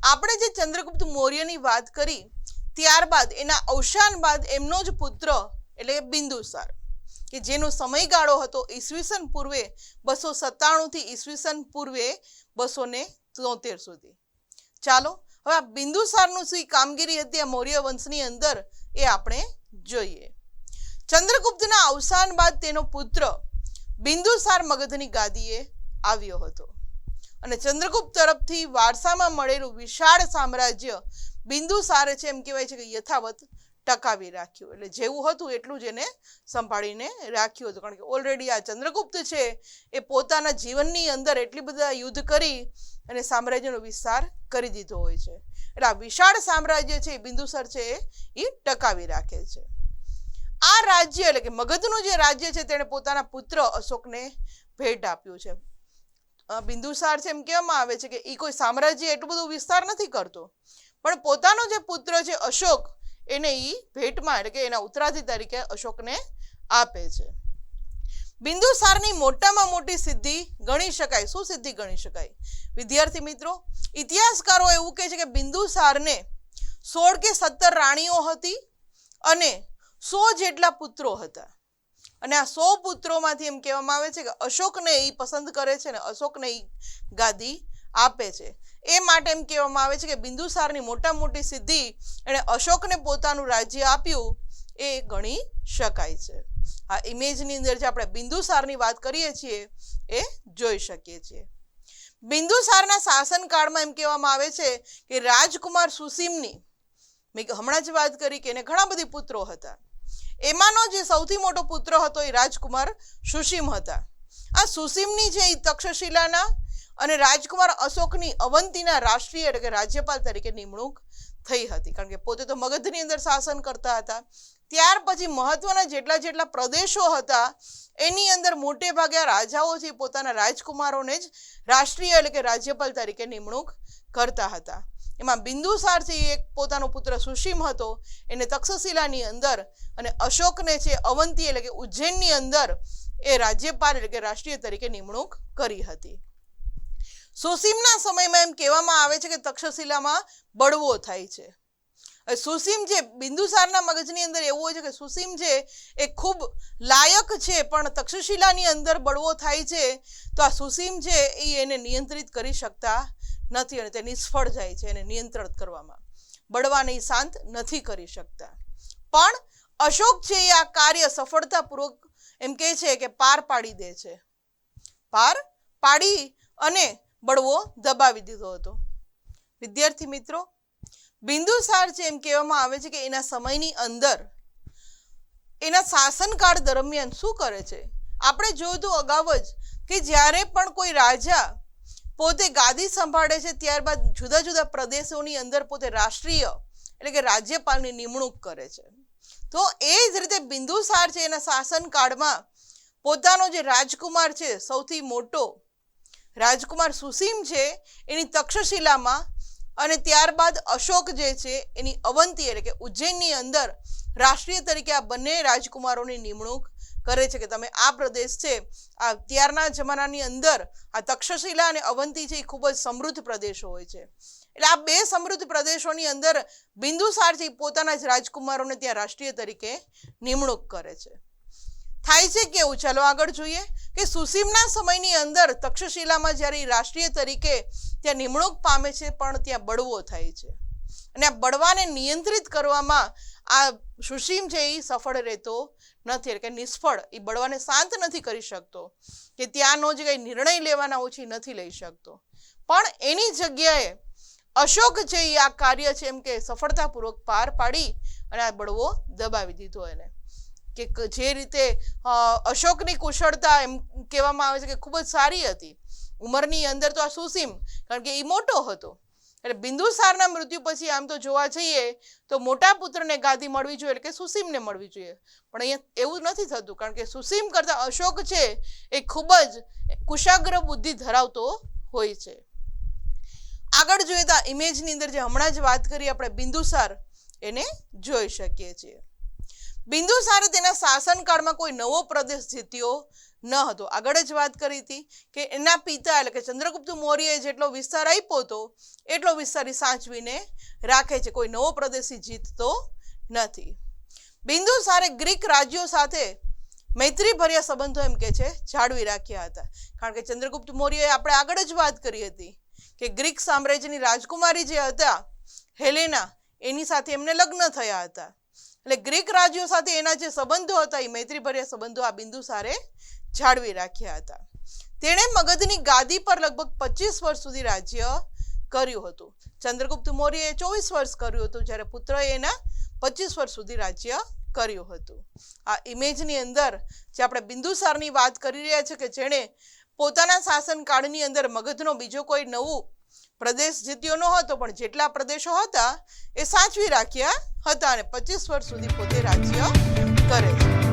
આપણે જે ચંદ્રગુપ્ત મૌર્યની વાત કરી ત્યારબાદ એના અવસાન બાદ એમનો જ પુત્ર એટલે બિંદુસાર કે જેનો સમયગાળો હતો ઈસવીસન પૂર્વે 297 થી ઈસવીસન પૂર્વે 273 સુધી. ચાલો હવે આ બિંદુસારનું શું કામગીરી હતી આ મૌર્ય વંશની અંદર એ આપણે જોઈએ. ચંદ્રગુપ્તના અવસાન બાદ તેનો પુત્ર બિંદુસાર મગધની ગાદીએ આવ્યો હતો અને ચંદ્રગુપ્ત તરફથી વારસામાં મળેલું વિશાળ સામ્રાજ્ય બિંદુસારે છે એમ કહેવાય છે કે યથાવત ટકાવી રાખ્યું. એટલે જેવું હતું એટલું જ એને સંભાળીને રાખ્યું હતું, કારણ કે ઓલરેડી આ ચંદ્રગુપ્ત છે એ પોતાના જીવનની અંદર એટલી બધા યુદ્ધ કરી અને સામ્રાજ્યનો વિસ્તાર કરી દીધો હોય છે. એટલે આ વિશાળ સામ્રાજ્ય છે બિંદુસાર છે એ ટકાવી રાખે છે. આ રાજ્ય એટલે કે મગધનું જે રાજ્ય છે તેણે પોતાના પુત્ર અશોકને ભેટ આપ્યું છે. બિંદુસાર છે એમ કહેવામાં આવે છે કે એ કોઈ સામ્રાજ્ય એટલું બધું વિસ્તાર નથી કરતો, પણ પોતાનો જે પુત્ર છે અશોક એને એ ભેટમાં એટલે કે એના ઉત્તરાધિકારી તરીકે અશોકને આપે છે. બિંદુસારની મોટામાં મોટી સિદ્ધિ ગણી શકાય. શું સિદ્ધિ ગણી શકાય વિદ્યાર્થી મિત્રો? ઇતિહાસકારો એવું કહે છે કે બિંદુસારને 16 કે 17 રાણીઓ હતી અને 100 જેટલા પુત્રો હતા. અને આ 100 પુત્રોમાંથી એમ કહેવામાં આવે છે કે અશોકને એ પસંદ કરે છે ને અશોકને એ ગાદી આપે છે. એ માટે એમ કહેવામાં આવે છે કે બિંદુસારની મોટા મોટી સિદ્ધિ એણે અશોકને પોતાનું રાજ્ય આપ્યું એ ગણી શકાય છે. આ ઇમેજની અંદર જે આપણે બિંદુસારની વાત કરીએ છીએ એ જોઈ શકીએ છીએ. બિંદુસારના શાસનકાળમાં એમ કહેવામાં આવે છે કે રાજકુમાર સુસીમની, મેં હમણાં જ વાત કરી કે એને ઘણા બધી પુત્રો હતા, એમાંનો જે સૌથી મોટો પુત્ર હતો એ રાજકુમાર સુસીમ હતા. આ સુસીમની છે એ તક્ષશિલાના અને રાજકુમાર અશોકની અવંતીના રાષ્ટ્રીય એટલે કે રાજ્યપાલ તરીકે નિમણૂક થઈ હતી, કારણ કે પોતે તો મગધની અંદર શાસન કરતા હતા. ત્યાર પછી મહત્વના જેટલા પ્રદેશો હતા એની અંદર મોટે ભાગે રાજાઓ છે પોતાના રાજકુમારોને જ રાષ્ટ્રીય એટલે કે રાજ્યપાલ તરીકે નિમણૂક કરતા હતા. એમાં બિંદુસાર છે એક પોતાનો પુત્ર સુસીમ હતો એને તક્ષશિલાની અંદર અને અશોકને છે અવંતી એટલે કે ઉજ્જૈનની અંદર એ રાજ્યપાલ એટલે કે રાષ્ટ્રીય તરીકે નિમણૂક કરી હતી. સુસીમના સમયમાં એમ કહેવામાં આવે છે કે તક્ષશિલામાં બળવો થાય છે. સુસીમ જે બિંદુસારના મગજની અંદર એવું હોય છે કે સુસીમ છે એ ખૂબ લાયક છે, પણ તક્ષશિલાની અંદર બળવો થાય છે તો આ સુસીમ છે એ એને નિયંત્રિત કરી શકતા નથી અને તે નિષ્ફળ જાય છે. એને નિયંત્રિત કરવામાં બળવાને શાંત નથી કરી શકતા. પણ અશોક છે એ આ કાર્ય સફળતાપૂર્વક એમ કહે છે કે પાર પાડી દે છે. પાર પાડી અને બળવો દબાવી દીધો હતો. વિદ્યાર્થી મિત્રો, બિંદુસાર છે એમ કહેવામાં આવે છે કે એના સમયની અંદર એના શાસનકાળ દરમિયાન શું કરે છે આપણે જોયું હતું અગાઉ જ કે જ્યારે પણ કોઈ રાજા પોતે ગાદી સંભાળે છે ત્યારબાદ જુદા જુદા પ્રદેશોની અંદર પોતે રાષ્ટ્રીય એટલે કે રાજ્યપાલની નિમણૂક કરે છે. તો એ જ રીતે બિંદુસાર છે એના શાસનકાળમાં પોતાનો જે રાજકુમાર છે સૌથી મોટો રાજકુમાર સુસીમ છે એની તક્ષશિલામાં અને ત્યારબાદ અશોક જે છે એની અવંતી એટલે કે ઉજ્જૈનની અંદર રાષ્ટ્રીય તરીકે આ બંને રાજકુમારોની નિમણૂક કરે છે કે તમે આ પ્રદેશ છે આ ત્યારના જમાનાની અંદર આ તક્ષશિલા અને અવંતી છે એ ખૂબ જ સમૃદ્ધ પ્રદેશો હોય છે. એટલે આ બે સમૃદ્ધ પ્રદેશોની અંદર બિંદુસાર છે પોતાના જ રાજકુમારોને ત્યાં રાષ્ટ્રીય તરીકે નિમણૂક કરે છે. થાય છે કેવું, ચાલો આગળ જોઈએ કે સુસીમના સમયની અંદર તક્ષશિલામાં જ્યારે રાષ્ટ્રીય તરીકે ત્યાં નિમણૂક પામે છે પણ ત્યાં બળવો થાય છે અને આ બળવાને નિયંત્રિત કરવામાં આ સુસીમ છે એ સફળ રહેતો નથી એટલે કે નિષ્ફળ, એ બળવાને શાંત નથી કરી શકતો કે ત્યાંનો જે કંઈ નિર્ણય લેવાના હોય છે નથી લઈ શકતો. પણ એની જગ્યાએ અશોક છે એ આ કાર્ય છે એમ કે સફળતાપૂર્વક પાર પાડી અને આ બળવો દબાવી દીધો એને. કે જે રીતે અશોકની કુશળતા એમ કહેવામાં આવે છે કે ખૂબ જ સારી હતી ઉંમરની અંદર તો આ સુસીમ, કારણ કે એ મોટો હતો એટલે બિંદુસારના મૃત્યુ પછી આમ તો જોવા જઈએ તો મોટા પુત્રને ગાદી મળવી જોઈએ એટલે કે સુસીમને મળવી જોઈએ, પણ અહીંયા એવું નથી થતું કારણ કે સુસીમ કરતા અશોક છે એ ખૂબ જ કુશાગ્ર બુદ્ધિ ધરાવતો હોય છે. આગળ જોઈએ તો ઇમેજની અંદર જે હમણાં જ વાત કરી આપણે બિંદુસાર એને જોઈ શકીએ છીએ. બિંદુસારે તેના શાસનકાળમાં કોઈ નવો પ્રદેશ જીત્યો ન હતો. આગળ જ વાત કરી હતી કે એના પિતા એટલે કે ચંદ્રગુપ્ત મૌર્યએ જેટલો વિસ્તાર આપ્યો હતો એટલો વિસ્તાર સાચવીને રાખે છે. કોઈ નવો પ્રદેશી જીતતો નથી. બિંદુસારે ગ્રીક રાજ્યો સાથે મૈત્રીભર્યા સંબંધો એમ કે છે જાળવી રાખ્યા હતા. કારણ કે ચંદ્રગુપ્ત મૌર્યએ આપણે આગળ જ વાત કરી હતી કે ગ્રીક સામ્રાજ્યની રાજકુમારી જે હતા હેલેના, એની સાથે એમને લગ્ન થયા હતા. એટલે ગ્રીક રાજ્યો સાથે એના જે સંબંધો હતા એ મૈત્રીભર્યા સંબંધો આ બિંદુસારે જાળવી રાખ્યા હતા. તેણે મગધની ગાદી પર લગભગ 25 વર્ષ સુધી રાજ્ય કર્યું હતું. ચંદ્રગુપ્ત મૌર્યએ 24 વર્ષ કર્યું હતું, જ્યારે પુત્રએ એના 25 વર્ષ સુધી રાજ્ય કર્યું હતું. આ ઇમેજની અંદર જે આપણે બિંદુસારની વાત કરી રહ્યા છે કે જેણે પોતાના શાસનકાળની અંદર મગધનો બીજો કોઈ નવું પ્રદેશ જીત્યો ન હતો, પણ જેટલા પ્રદેશો હતા એ સાચવી રાખ્યા હતા અને 25 વર્ષ સુધી પોતે રાજ્ય કરે છે.